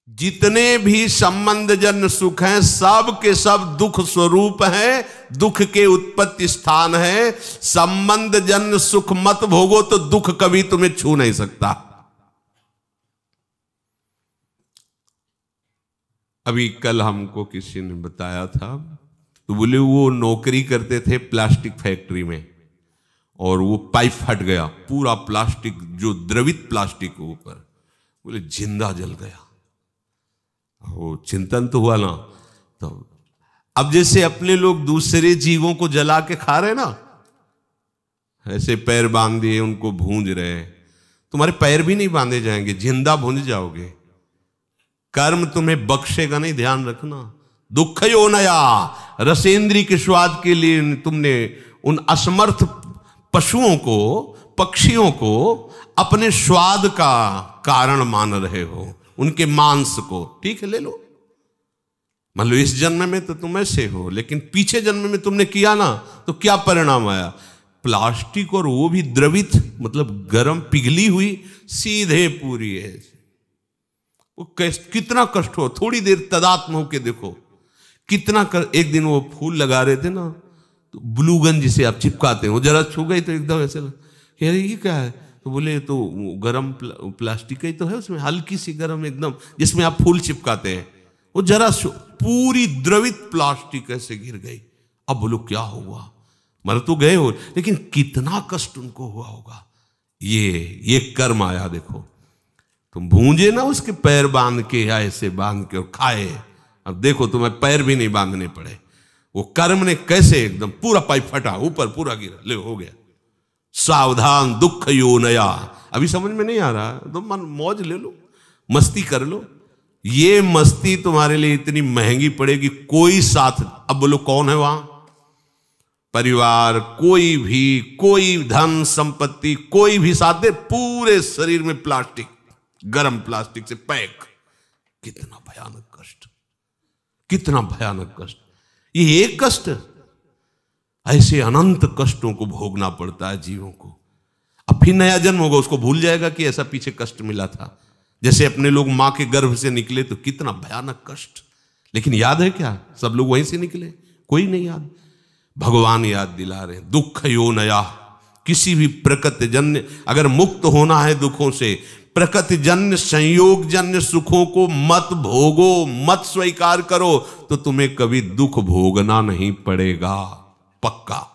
जितने भी संबंध जन्य सुख हैं सब के सब दुख स्वरूप हैं, दुख के उत्पत्ति स्थान है। संबंध जन्य सुख मत भोगो तो दुख कभी तुम्हें छू नहीं सकता। अभी कल हमको किसी ने बताया था, तो बोले वो नौकरी करते थे प्लास्टिक फैक्ट्री में और वो पाइप फट गया, पूरा प्लास्टिक जो द्रवित प्लास्टिक के ऊपर, बोले जिंदा जल गया। वो चिंतन तो हुआ ना। तो अब जैसे अपने लोग दूसरे जीवों को जला के खा रहे ना, ऐसे पैर बांध दिए उनको भूंज रहे, तुम्हारे पैर भी नहीं बांधे जाएंगे, जिंदा भूंज जाओगे। कर्म तुम्हें बख्शेगा नहीं, ध्यान रखना। दुख यो नया, रसेंद्री के स्वाद के लिए तुमने उन असमर्थ पशुओं को, पक्षियों को अपने स्वाद का कारण मान रहे हो, उनके मांस को। ठीक है, ले लो, मान लो इस जन्म में तो तुम ऐसे हो, लेकिन पीछे जन्म में तुमने किया ना, तो क्या परिणाम आया? प्लास्टिक, और वो भी द्रवित, मतलब गर्म पिघली हुई, सीधे पूरी है। वो कितना कष्ट हो, थोड़ी देर तदात्म होके देखो कितना एक दिन वो फूल लगा रहे थे ना, तो ब्लूगन जिसे आप चिपकाते हो, जरा छू गई तो एकदम ऐसे कह रही ये क्या है, तो बोले तो गरम प्लास्टिक ही तो है, उसमें हल्की सी गरम एकदम, जिसमें आप फूल चिपकाते हैं। वो जरा पूरी द्रवित प्लास्टिक ऐसे गिर गई। अब बोलो क्या हुआ, मर तो गए हो, लेकिन कितना कष्ट उनको हुआ होगा। ये कर्म आया। देखो तुम भूंजे ना उसके पैर बांध के, या ऐसे बांध के और खाए, अब देखो तुम्हें पैर भी नहीं बांधने पड़े। वो कर्म ने कैसे एकदम पूरा पाइप फटा, ऊपर पूरा गिरा, ले हो गया। सावधान दुख यो नया। अभी समझ में नहीं आ रहा तो मन मौज ले लो, मस्ती कर लो। ये मस्ती तुम्हारे लिए इतनी महंगी पड़ेगी, कोई साथ। अब बोलो कौन है वहां? परिवार, कोई भी, कोई धन संपत्ति, कोई भी साथ दे, पूरे शरीर में प्लास्टिक, गरम प्लास्टिक से पैक। कितना भयानक कष्ट, कितना भयानक कष्ट। ये एक कष्ट, ऐसे अनंत कष्टों को भोगना पड़ता है जीवों को। अब फिर नया जन्म होगा, उसको भूल जाएगा कि ऐसा पीछे कष्ट मिला था। जैसे अपने लोग मां के गर्भ से निकले तो कितना भयानक कष्ट, लेकिन याद है क्या? सब लोग वहीं से निकले, कोई नहीं याद। भगवान याद दिला रहे हैं, दुख यो नया। किसी भी प्रकृति जन्य अगर मुक्त होना है दुखों से, प्रकृति जन्य संयोग जन्य सुखों को मत भोगो, मत स्वीकार करो, तो तुम्हें कभी दुख भोगना नहीं पड़ेगा, पक्का।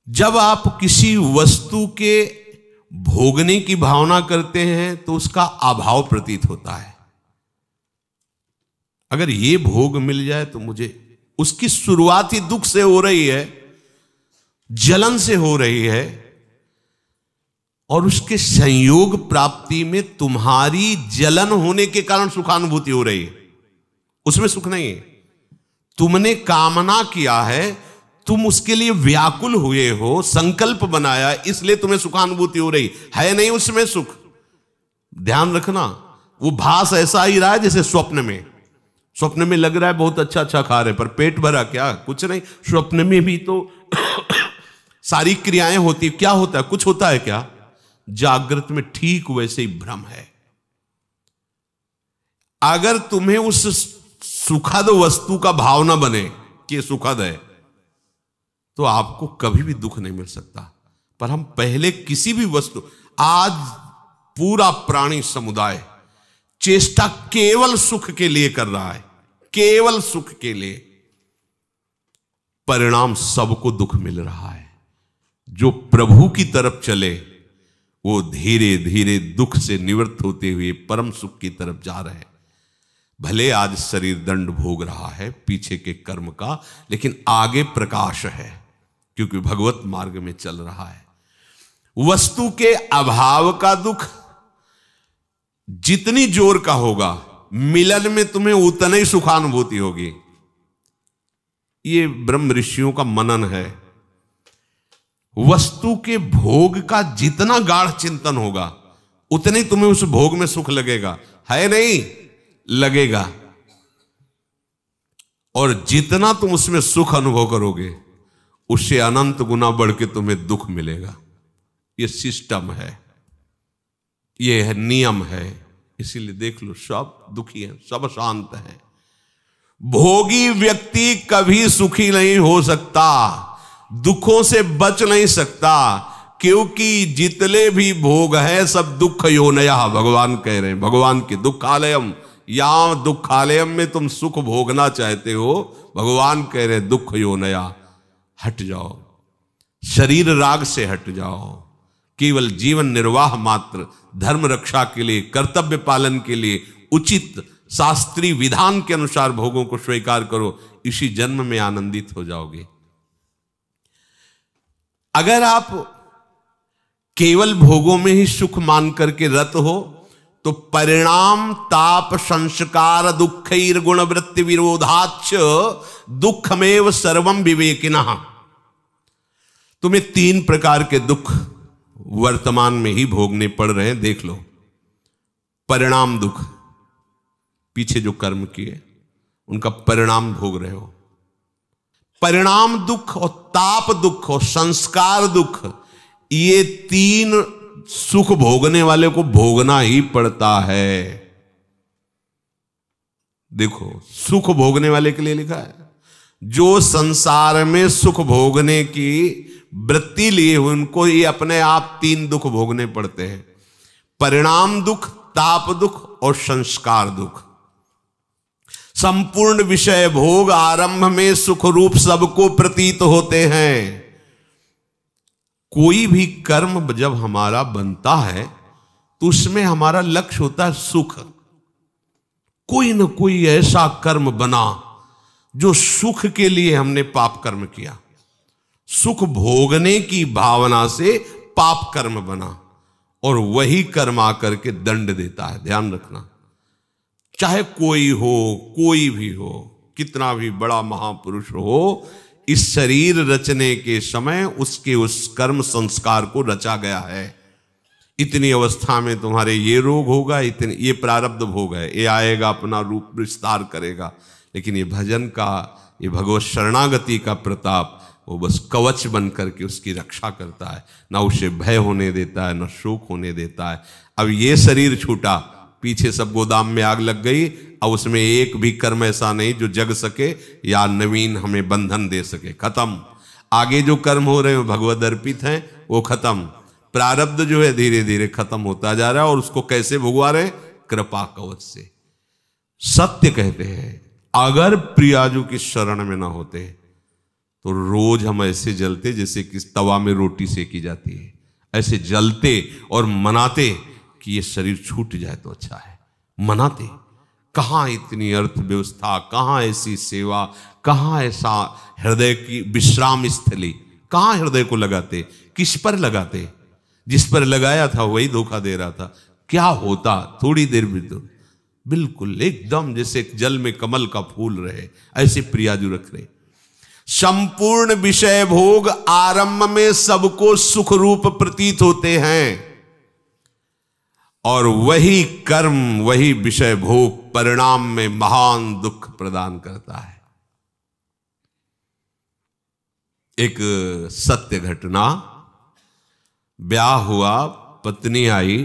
जब आप किसी वस्तु के भोगने की भावना करते हैं तो उसका अभाव प्रतीत होता है। अगर ये भोग मिल जाए तो मुझे, उसकी शुरुआत ही दुख से हो रही है, जलन से हो रही है, और उसके संयोग प्राप्ति में तुम्हारी जलन होने के कारण सुखानुभूति हो रही है, उसमें सुख नहीं है। तुमने कामना किया है, तुम उसके लिए व्याकुल हुए हो, संकल्प बनाया, इसलिए तुम्हें सुखानुभूति हो रही है, नहीं उसमें सुख। ध्यान रखना, वो भास ऐसा ही रहा है जैसे स्वप्न में। स्वप्न में लग रहा है बहुत अच्छा अच्छा खा रहे, पर पेट भरा क्या? कुछ नहीं। स्वप्न में भी तो सारी क्रियाएं होती, क्या होता है? कुछ होता है क्या? जागृत में ठीक वैसे ही भ्रम है। अगर तुम्हें उस सुखद वस्तु का भाव न बने कि सुखद है, तो आपको कभी भी दुख नहीं मिल सकता। पर हम पहले किसी भी वस्तु, आज पूरा प्राणी समुदाय चेष्टा केवल सुख के लिए कर रहा है, केवल सुख के लिए। परिणाम सबको दुख मिल रहा है। जो प्रभु की तरफ चले वो धीरे धीरे दुख से निवृत्त होते हुए परम सुख की तरफ जा रहे हैं। भले आज शरीर दंड भोग रहा है पीछे के कर्म का, लेकिन आगे प्रकाश है, क्योंकि भगवत मार्ग में चल रहा है। वस्तु के अभाव का दुख जितनी जोर का होगा, मिलन में तुम्हें उतनी ही सुखानुभूति होगी। ये ब्रह्म ऋषियों का मनन है। वस्तु के भोग का जितना गाढ़ चिंतन होगा, उतने तुम्हें उस भोग में सुख लगेगा, है नहीं? लगेगा। और जितना तुम उसमें सुख अनुभव करोगे, उससे अनंत गुना बढ़ के तुम्हें दुख मिलेगा। ये सिस्टम है, ये है नियम है, इसीलिए देख लो सब दुखी हैं, सब शांत हैं। भोगी व्यक्ति कभी सुखी नहीं हो सकता, दुखों से बच नहीं सकता, क्योंकि जितने भी भोग है सब दुख योनया, भगवान कह रहे हैं, भगवान के दुखालयम, यहां दुखालयम में तुम सुख भोगना चाहते हो, भगवान कह रहे दुख योनया, हट जाओ, शरीर राग से हट जाओ, केवल जीवन निर्वाह मात्र, धर्म रक्षा के लिए, कर्तव्य पालन के लिए उचित शास्त्रीय विधान के अनुसार भोगों को स्वीकार करो, इसी जन्म में आनंदित हो जाओगे। अगर आप केवल भोगों में ही सुख मान करके रत हो तो परिणाम ताप संस्कार दुखैर गुण वृत्ति विरोधाच्च दुखमेव सर्वम विवेकिनः। तुम्हें 3 प्रकार के दुख वर्तमान में ही भोगने पड़ रहे हैं, देख लो। परिणाम दुख, पीछे जो कर्म किए उनका परिणाम भोग रहे हो। परिणाम दुख और ताप दुख और संस्कार दुख, ये 3 सुख भोगने वाले को भोगना ही पड़ता है। देखो, सुख भोगने वाले के लिए लिखा है, जो संसार में सुख भोगने की वृत्ति लिए हुए उनको ये अपने आप 3 दुख भोगने पड़ते हैं, परिणाम दुख, ताप दुख और संस्कार दुख। संपूर्ण विषय भोग आरंभ में सुख रूप सबको प्रतीत होते हैं। कोई भी कर्म जब हमारा बनता है तो उसमें हमारा लक्ष्य होता है सुख। कोई न कोई ऐसा कर्म बना जो सुख के लिए हमने पाप कर्म किया, सुख भोगने की भावना से पाप कर्म बना, और वही कर्म आकर के दंड देता है। ध्यान रखना, चाहे कोई हो, कोई भी हो, कितना भी बड़ा महापुरुष हो, इस शरीर रचने के समय उसके उस कर्म संस्कार को रचा गया है। इतनी अवस्था में तुम्हारे ये रोग होगा, इतने ये प्रारब्ध भोग है, ये आएगा, अपना रूप विस्तार करेगा। लेकिन ये भजन का, ये भगवत शरणागति का प्रताप, वो बस कवच बन करके उसकी रक्षा करता है, ना उसे भय होने देता है, ना शोक होने देता है। अब ये शरीर छूटा, पीछे सब गोदाम में आग लग गई, अब उसमें एक भी कर्म ऐसा नहीं जो जग सके या नवीन हमें बंधन दे सके, खत्म। आगे जो कर्म हो रहे हैं भगवद अर्पित हैं, वो खत्म। प्रारब्ध जो है धीरे धीरे खत्म होता जा रहा है, और उसको कैसे भुगवा रहे? कृपा कवच से। सत्य कहते हैं, अगर प्रियाजू की शरण में ना होते तो रोज हम ऐसे जलते जैसे कि तवा में रोटी सेकी जाती है, ऐसे जलते और मनाते कि ये शरीर छूट जाए तो अच्छा है, मनाते। कहाँ इतनी अर्थव्यवस्था, कहाँ ऐसी सेवा, कहाँ ऐसा हृदय की विश्राम स्थली, कहाँ हृदय को लगाते, किस पर लगाते? जिस पर लगाया था वही धोखा दे रहा था। क्या होता थोड़ी देर भी तो बिल्कुल एकदम जैसे जल में कमल का फूल रहे, ऐसे प्रियाजू रख रहे। संपूर्ण विषय भोग आरंभ में सबको सुख रूप प्रतीत होते हैं, और वही कर्म, वही विषय भोग परिणाम में महान दुख प्रदान करता है। एक सत्य घटना, ब्याह हुआ, पत्नी आई,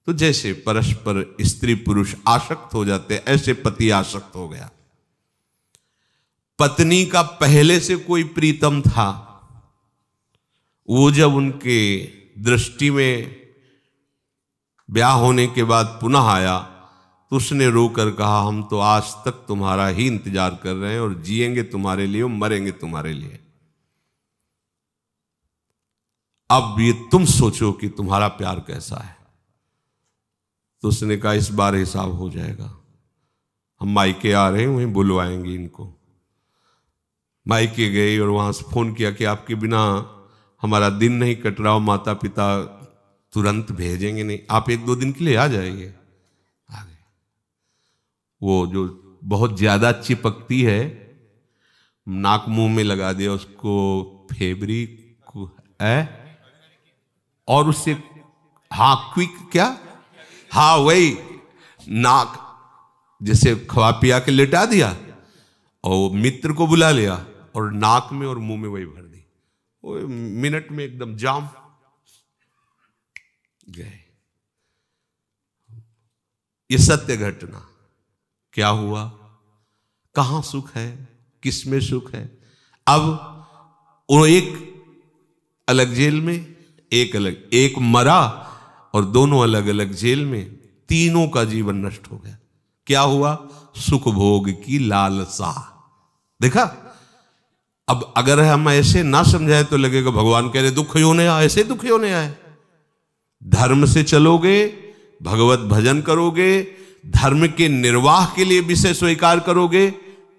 तो जैसे परस्पर स्त्री पुरुष आसक्त हो जाते, ऐसे पति आसक्त हो गया। पत्नी का पहले से कोई प्रीतम था, वो जब उनके दृष्टि में ब्याह होने के बाद पुनः आया तो उसने रोकर कहा, हम तो आज तक तुम्हारा ही इंतजार कर रहे हैं, और जिएंगे तुम्हारे लिए और मरेंगे तुम्हारे लिए। अब ये तुम सोचो कि तुम्हारा प्यार कैसा है। तो उसने कहा, इस बार हिसाब हो जाएगा, हम मायके आ रहे हैं, वहीं बुलवाएंगे इनको। मायके गई और वहां से फोन किया कि आपके बिना हमारा दिन नहीं कट रहा, माता पिता तुरंत भेजेंगे नहीं, आप 1-2 दिन के लिए आ जाइए। आ गए। वो जो बहुत ज्यादा चिपकती है, नाक मुंह में लगा दिया उसको, फेब्रिक है, और उससे हाँ क्विक क्या, हाँ वही नाक जैसे खवा पिया के लेटा दिया, और मित्र को बुला लिया और नाक में और मुंह में वही भर दी। वो मिनट में एकदम जाम गए। ये सत्य घटना। क्या हुआ, कहां सुख है, किसमें सुख है। अब वो एक अलग जेल में, एक अलग, एक मरा और दोनों अलग अलग जेल में, तीनों का जीवन नष्ट हो गया। क्या हुआ, सुख भोग की लालसा। देखा, अब अगर हम ऐसे ना समझाए तो लगेगा भगवान कह रहे दुख होने आए, ऐसे दुख होने आए। धर्म से चलोगे, भगवत भजन करोगे, धर्म के निर्वाह के लिए विषय स्वीकार करोगे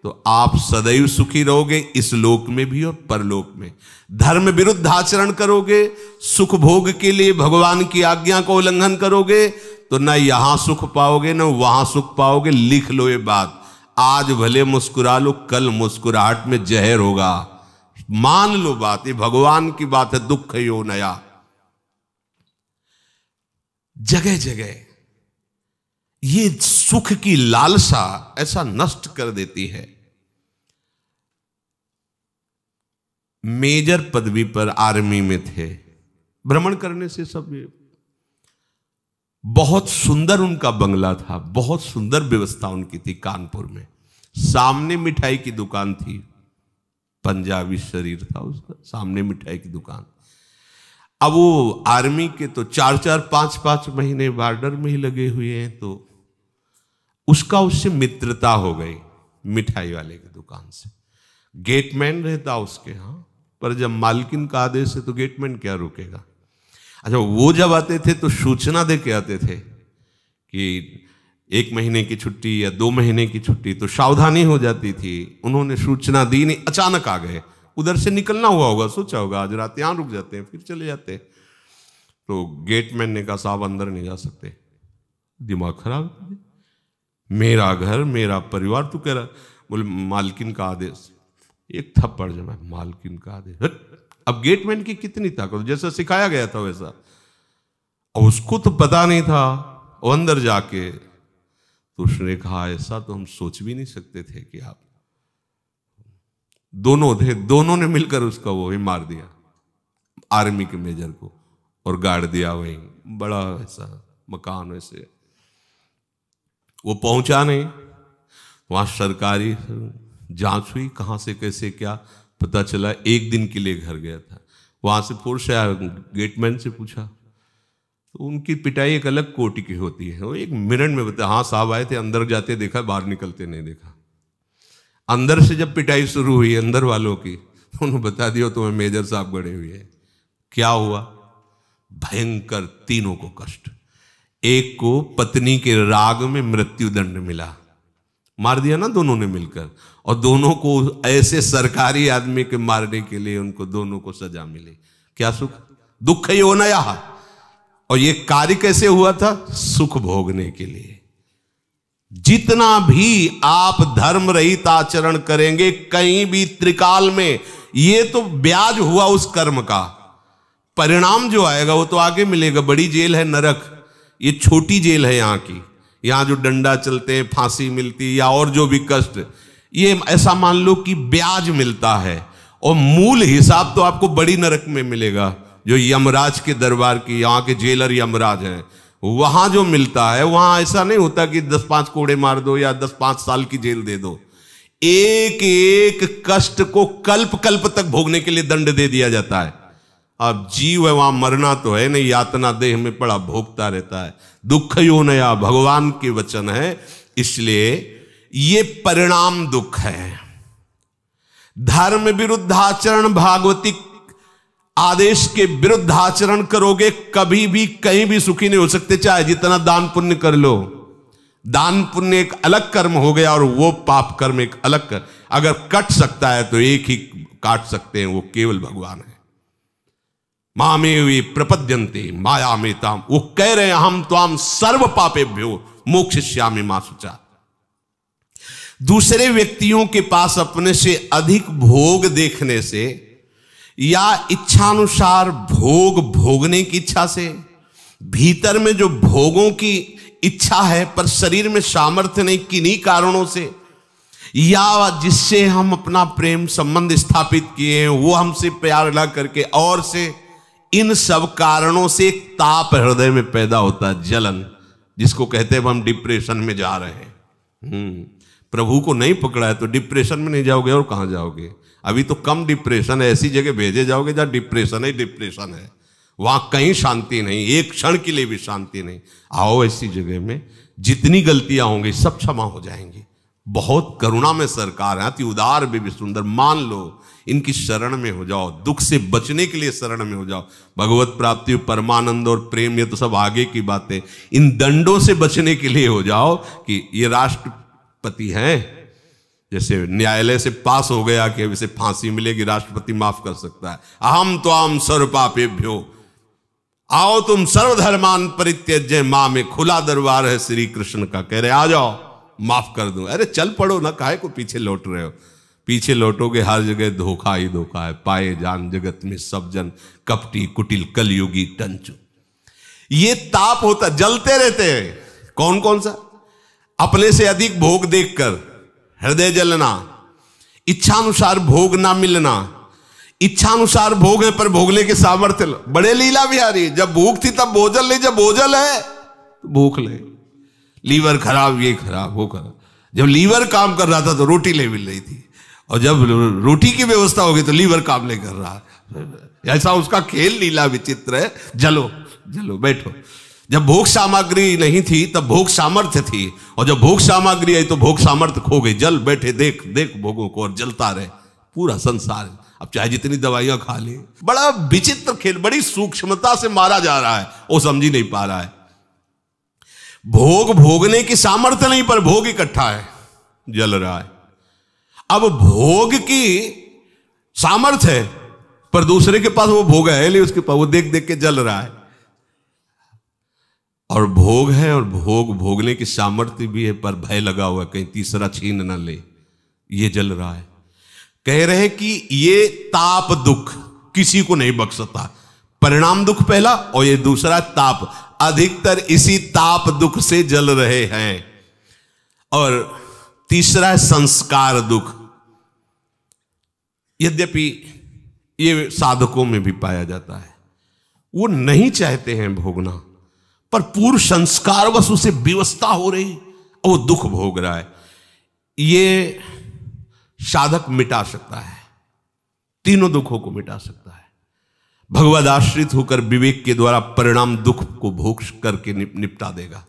तो आप सदैव सुखी रहोगे, इस लोक में भी और परलोक में। धर्म विरुद्ध आचरण करोगे, सुख भोग के लिए भगवान की आज्ञा को उल्लंघन करोगे तो ना यहां सुख पाओगे ना वहां सुख पाओगे। लिख लो ये बात, आज भले मुस्कुरा लो, कल मुस्कुराहट में जहर होगा। मान लो बात, ये भगवान की बात है। दुख यो नया, जगह जगह ये सुख की लालसा ऐसा नष्ट कर देती है। मेजर पदवी पर आर्मी में थे, भ्रमण करने से सब, बहुत सुंदर उनका बंगला था, बहुत सुंदर व्यवस्था उनकी थी कानपुर में। सामने मिठाई की दुकान थी, पंजाबी शरीर था उसका, सामने मिठाई की दुकान। अब वो आर्मी के तो 4-4, 5-5 महीने बॉर्डर में ही लगे हुए हैं, तो उसका उससे मित्रता हो गई मिठाई वाले की दुकान से। गेटमैन रहता उसके यहाँ, पर जब मालकिन का आदेश है तो गेटमैन क्या रुकेगा। अच्छा, वो जब आते थे तो सूचना दे के आते थे कि 1 महीने की छुट्टी या 2 महीने की छुट्टी, तो सावधानी हो जाती थी। उन्होंने सूचना दी नहीं, अचानक आ गए, उधर से निकलना हुआ होगा, सोचा होगा आज रात यहां रुक जाते हैं फिर चले जाते। तो गेटमैन ने कहा साहब अंदर नहीं जा सकते। दिमाग खराब, मेरा घर मेरा परिवार, तू कह रहा। बोले मालकिन का आदेश। एक थप्पड़ जमा, मालकिन का आदेश। अब गेटमैन की कितनी ताकत, जैसा सिखाया गया था वैसा, और उसको तो पता नहीं था। वो अंदर जाके तो उसने कहा ऐसा तो हम सोच भी नहीं सकते थे कि आप दोनों थे, दोनों ने मिलकर उसका वो ही मार दिया, आर्मी के मेजर को, और गाड़ दिया वहीं। बड़ा ऐसा मकान, वैसे वो पहुंचा नहीं, वहां सरकारी जांच हुई, कहां से कैसे क्या पता चला। 1 दिन के लिए घर गया था, वहां से फोर्स आया, गेटमैन से पूछा तो उनकी पिटाई एक अलग कोटि की होती है। वो 1 मिनट में बताया, हाँ साहब आए थे, अंदर जाते देखा, बाहर निकलते नहीं देखा। अंदर से जब पिटाई शुरू हुई अंदर वालों की, तो उन्होंने बता दिया तुम्हें मेजर साहब गड़े हुए हैं। क्या हुआ, भयंकर, तीनों को कष्ट। एक को पत्नी के राग में मृत्यु दंड मिला, मार दिया ना दोनों ने मिलकर, और दोनों को ऐसे सरकारी आदमी के मारने के लिए उनको दोनों को सजा मिली। क्या सुख, दुख ही होना यह। और ये कार्य कैसे हुआ था, सुख भोगने के लिए। जितना भी आप धर्म रहित आचरण करेंगे कहीं भी त्रिकाल में, ये तो ब्याज हुआ उस कर्म का। परिणाम जो आएगा वो तो आगे मिलेगा। बड़ी जेल है नरक, ये छोटी जेल है यहाँ की। यहाँ जो डंडा चलते हैं, फांसी मिलती या और जो भी कष्ट, ये ऐसा मान लो कि ब्याज मिलता है, और मूल हिसाब तो आपको बड़ी नरक में मिलेगा, जो यमराज के दरबार की, यहाँ के जेलर यमराज हैं, वहां जो मिलता है। वहां ऐसा नहीं होता कि 10-5 कोड़े मार दो या 10-5 साल की जेल दे दो। एक एक कष्ट को कल्प कल्प तक भोगने के लिए दंड दे दिया जाता है। अब जीव है, वहां मरना तो है नहीं, यातना देह में पड़ा भोगता रहता है। दुख यो नया भगवान के वचन है, इसलिए ये परिणाम दुख है। धर्म विरुद्ध आचरण, भागवतिक आदेश के विरुद्ध आचरण करोगे, कभी भी कहीं भी सुखी नहीं हो सकते, चाहे जितना दान पुण्य कर लो। दान पुण्य एक अलग कर्म हो गया और वो पाप कर्म एक अलग कर। अगर कट सकता है तो एक ही काट सकते हैं, वो केवल भगवान है। मामेवे प्रपद्यन्ते माया में ताम, वो कह रहे हैं हम त्वाम सर्व पापेभ्यो मोक्षयिष्यामि मा शुचा। दूसरे व्यक्तियों के पास अपने से अधिक भोग देखने से या इच्छानुसार भोग भोगने की इच्छा से, भीतर में जो भोगों की इच्छा है पर शरीर में सामर्थ्य नहीं, किन्हीं कारणों से, या जिससे हम अपना प्रेम संबंध स्थापित किए हैं वो हमसे प्यार ना करके और से, इन सब कारणों से ताप हृदय में पैदा होता है, जलन। जिसको कहते हैं हम डिप्रेशन में जा रहे हैं। प्रभु को नहीं पकड़ा है तो डिप्रेशन में नहीं जाओगे और कहाँ जाओगे? अभी तो कम डिप्रेशन है, ऐसी जगह भेजे जाओगे जहाँ डिप्रेशन है, वहां कहीं शांति नहीं, एक क्षण के लिए भी शांति नहीं। आओ ऐसी जगह में जितनी गलतियां होंगी सब क्षमा हो जाएंगी। बहुत करुणा में सरकार है, अति उदार भी सुंदर। मान लो इनकी शरण में हो जाओ, दुख से बचने के लिए शरण में हो जाओ। भगवत प्राप्ति, परमानंद और प्रेम ये तो सब आगे की बातें। इन दंडों से बचने के लिए हो जाओ कि ये राष्ट्रपति हैं, जैसे न्यायालय से पास हो गया कि अब इसे फांसी मिलेगी, राष्ट्रपति माफ कर सकता है। अहम त्वाम सर्व पापेभ्यो, आओ तुम सर्वधर्मान परित्यज्य मां में खुला दरबार है श्री कृष्ण का। कह रहे आ जाओ माफ कर दूं। अरे चल पड़ो ना, काहे को पीछे लौट रहे हो? पीछे लौटोगे हर जगह धोखा ही धोखा है। पाए जान जगत में सब जन, कपटी कुटिल कलयुगी टंचु। ये ताप होता, जलते रहते हैं। कौन कौन सा? अपने से अधिक भोग देखकर हृदय जलना, इच्छानुसार भोग ना मिलना। इच्छानुसार भोग है पर भोगने के सामर्थ्य। बड़े लीला बिहारी, जब भूख थी तब भोजन ले, जब भोजन है तो भूख ले। लीवर खराब, ये खराब, वो खराब। जब लीवर काम कर रहा था तो रोटी ले मिल रही थी, और जब रोटी की व्यवस्था हो गई तो लीवर काम नहीं कर रहा। ऐसा उसका खेल लीला विचित्र है। जलो जलो बैठो। जब भोग सामग्री नहीं थी तब भोग सामर्थ्य थी, और जब भोग सामग्री आई तो भोग सामर्थ्य खो गई। जल बैठे देख देख भोगों को, और जलता रहे पूरा संसार। अब चाहे जितनी दवाइयां खा ले, बड़ा विचित्र खेल, बड़ी सूक्ष्मता से मारा जा रहा है, वो समझ ही नहीं पा रहा है। भोग भोगने की सामर्थ्य नहीं, पर भोग इकट्ठा है, जल रहा है। अब भोग की सामर्थ्य है पर दूसरे के पास वो भोग है नहीं, उसके पास वो देख देख के जल रहा है। और भोग है और भोग भोगने की सामर्थ्य भी है, पर भय लगा हुआ है कहीं तीसरा छीन न ले, ये जल रहा है। कह रहे कि ये ताप दुख किसी को नहीं बख्शता। परिणाम दुख पहला, और ये दूसरा ताप। अधिकतर इसी ताप दुख से जल रहे हैं। और तीसरा है संस्कार दुख। यद्यपि ये साधकों में भी पाया जाता है, वो नहीं चाहते हैं भोगना, पर पूर्व संस्कार वश उसे विवस्था हो रही और वो दुख भोग रहा है। ये साधक मिटा सकता है, तीनों दुखों को मिटा सकता है। भगवद आश्रित होकर विवेक के द्वारा परिणाम दुख को भोग करके निपटा देगा।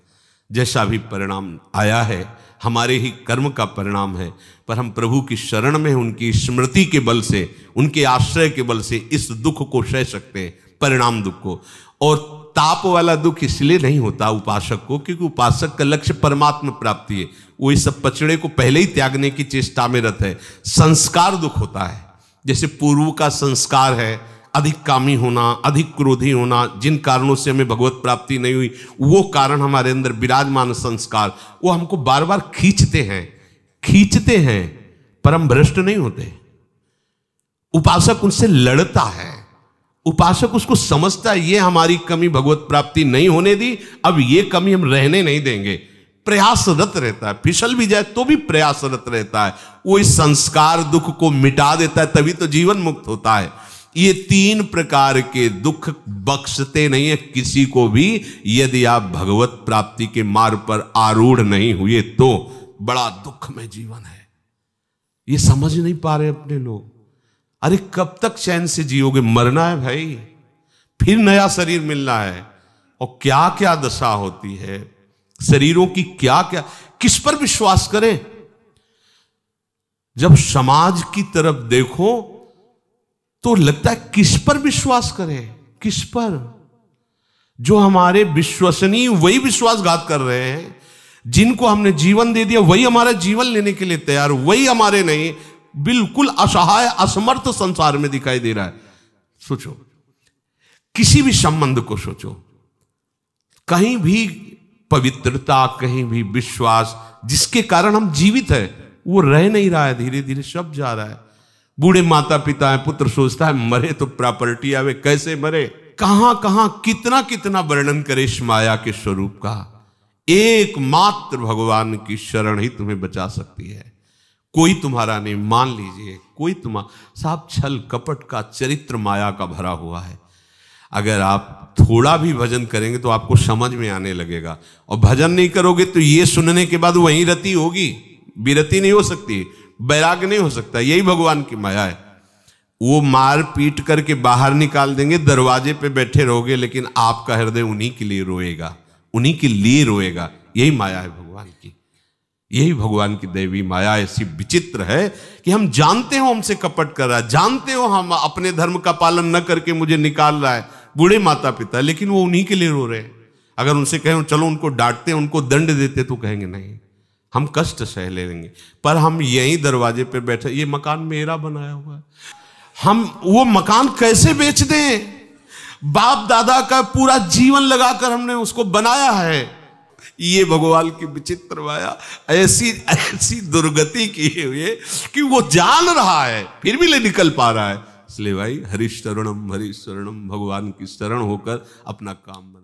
जैसा भी परिणाम आया है हमारे ही कर्म का परिणाम है, पर हम प्रभु की शरण में उनकी स्मृति के बल से, उनके आश्रय के बल से इस दुख को सह सकते हैं, परिणाम दुख को। और ताप वाला दुख इसलिए नहीं होता उपासक को, क्योंकि उपासक का लक्ष्य परमात्मा प्राप्ति है। वो इस सब पचड़े को पहले ही त्यागने की चेष्टा में रत है। संस्कार दुख होता है, जैसे पूर्व का संस्कार है अधिक कामी होना, अधिक क्रोधी होना, जिन कारणों से हमें भगवत प्राप्ति नहीं हुई, वो कारण हमारे अंदर विराजमान संस्कार, वो हमको बार बार खींचते हैं, पर हम भ्रष्ट नहीं होते। उपासक उनसे लड़ता है, उपासक उसको समझता है ये हमारी कमी भगवत प्राप्ति नहीं होने दी, अब ये कमी हम रहने नहीं देंगे। प्रयासरत रहता है, फिसल भी जाए तो भी प्रयासरत रहता है। वो इस संस्कार दुख को मिटा देता है, तभी तो जीवन मुक्त होता है। ये तीन प्रकार के दुख बख्शते नहीं है किसी को भी, यदि आप भगवत प्राप्ति के मार्ग पर आरूढ़ नहीं हुए तो। बड़ा दुख में जीवन है, ये समझ नहीं पा रहे अपने लोग। अरे कब तक चैन से जियोगे? मरना है भाई, फिर नया शरीर मिलना है। और क्या क्या दशा होती है शरीरों की, क्या क्या, किस पर विश्वास करें? जब समाज की तरफ देखो तो लगता है किस पर विश्वास करें, किस पर? जो हमारे विश्वसनीय वही विश्वासघात कर रहे हैं, जिनको हमने जीवन दे दिया वही हमारा जीवन लेने के लिए तैयार, वही हमारे नहीं, बिल्कुल असहाय असमर्थ संसार में दिखाई दे रहा है। सोचो, किसी भी संबंध को सोचो, कहीं भी पवित्रता, कहीं भी विश्वास जिसके कारण हम जीवित है, वो रह नहीं रहा है, धीरे धीरे सब जा रहा है। बूढ़े माता पिता है, पुत्र सोचता है मरे तो प्रॉपर्टी आवे, कैसे मरे, कहां कहां कितना कितना वर्णन करे इस माया के स्वरूप का। एकमात्र भगवान की शरण ही तुम्हें बचा सकती है, कोई तुम्हारा नहीं। मान लीजिए कोई तुम्हारा, साहब छल कपट का चरित्र माया का भरा हुआ है। अगर आप थोड़ा भी भजन करेंगे तो आपको समझ में आने लगेगा। और भजन नहीं करोगे तो ये सुनने के बाद वहीं रति होगी, विरति नहीं हो सकती, वैराग्य नहीं हो सकता। यही भगवान की माया है। वो मार पीट करके बाहर निकाल देंगे, दरवाजे पे बैठे रहोगे, लेकिन आपका हृदय उन्हीं के लिए रोएगा, उन्हीं के लिए रोएगा। यही माया है भगवान की, यही भगवान की दैवी माया ऐसी विचित्र है कि हम जानते हो हमसे कपट कर रहा है, जानते हो हम अपने धर्म का पालन न करके मुझे निकाल रहा है, बूढ़े माता पिता, लेकिन वो उन्हीं के लिए रो रहे हैं। अगर उनसे कहें चलो उनको डांटते, उनको दंड देते, तो कहेंगे नहीं, हम कष्ट सह लेंगे। पर हम यहीं दरवाजे पे बैठे, ये मकान मेरा बनाया हुआ है, हम वो मकान कैसे बेच दें? बाप दादा का पूरा जीवन लगाकर हमने उसको बनाया है। ये भगवान की विचित्र माया ऐसी ऐसी दुर्गति की हुई है कि वो जान रहा है फिर भी ले निकल पा रहा है। इसलिए भाई हरिशरणम भगवान की शरण होकर अपना काम